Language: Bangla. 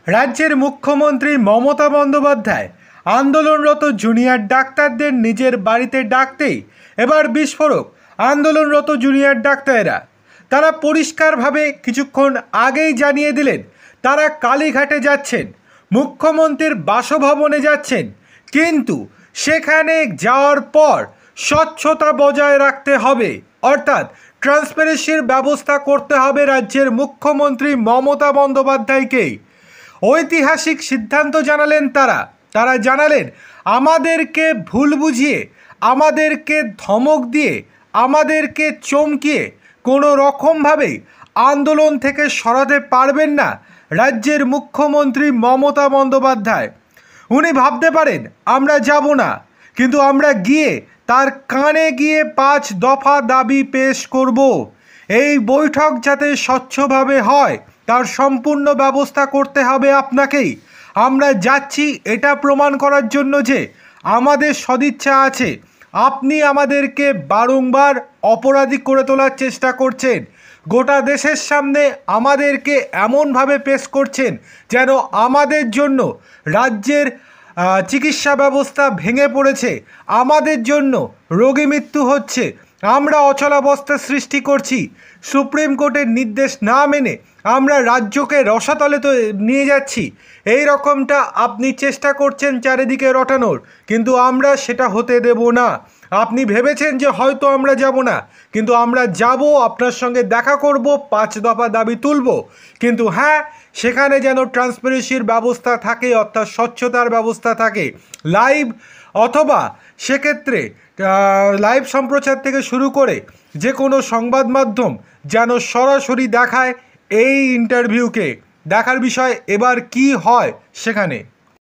রাজ্যের মুখ্যমন্ত্রী মমতা বন্দ্যোপাধ্যায় আন্দোলনরত জুনিয়র ডাক্তারদের নিজের বাড়িতে ডাকতেই এবার বিস্ফোরক আন্দোলনরত জুনিয়র ডাক্তারেরা। তারা পরিষ্কারভাবে কিছুক্ষণ আগেই জানিয়ে দিলেন তারা কালীঘাটে যাচ্ছেন, মুখ্যমন্ত্রীর বাসভবনে যাচ্ছেন, কিন্তু সেখানে যাওয়ার পর স্বচ্ছতা বজায় রাখতে হবে, অর্থাৎ ট্রান্সপারেন্সির ব্যবস্থা করতে হবে রাজ্যের মুখ্যমন্ত্রী মমতা বন্দ্যোপাধ্যায়কেই। ঐতিহাসিক সিদ্ধান্ত জানালেন তারা জানালেন আমাদেরকে ভুল বুঝিয়ে, আমাদেরকে ধমক দিয়ে, আমাদেরকে চমকিয়ে কোনো রকমভাবেই আন্দোলন থেকে সরাতে পারবেন না রাজ্যের মুখ্যমন্ত্রী মমতা বন্দ্যোপাধ্যায়। উনি ভাবতে পারেন আমরা যাব না, কিন্তু আমরা গিয়ে তার কানে গিয়ে 5 দফা দাবি পেশ করব। এই বৈঠক যাতে স্বচ্ছভাবে হয় তার সম্পূর্ণ ব্যবস্থা করতে হবে আপনাকেই। আমরা যাচ্ছি এটা প্রমাণ করার জন্য যে আমাদের সদিচ্ছা আছে। আপনি আমাদেরকে বারংবার অপরাধী করে তোলার চেষ্টা করছেন, গোটা দেশের সামনে আমাদেরকে এমনভাবে পেশ করছেন যেন আমাদের জন্য রাজ্যের চিকিৎসা ব্যবস্থা ভেঙে পড়েছে, আমাদের জন্য রোগী মৃত্যু হচ্ছে, আমরা অচলাবস্থা সৃষ্টি করছি, সুপ্রিম কোর্টের নির্দেশ না মেনে আমরা রাজ্যকে রসাতলে তো নিয়ে যাচ্ছি, এই রকমটা আপনি চেষ্টা করছেন চারিদিকে রটানোর, কিন্তু আমরা সেটা হতে দেব না। আপনি ভেবেছেন যে হয়তো আমরা যাব না, কিন্তু আমরা যাব, আপনার সঙ্গে দেখা করব, 5 দফা দাবি তুলব, কিন্তু হ্যাঁ সেখানে যেন ট্রান্সপারেন্সির ব্যবস্থা থাকে, অর্থাৎ স্বচ্ছতার ব্যবস্থা থাকে। লাইভ অথবা সেক্ষেত্রে লাইভ সম্প্রচার থেকে শুরু করে যে কোনো সংবাদ মাধ্যম যেন সরাসরি দেখায় এই ইন্টারভিউকে। দেখার বিষয় এবার কি হয় সেখানে।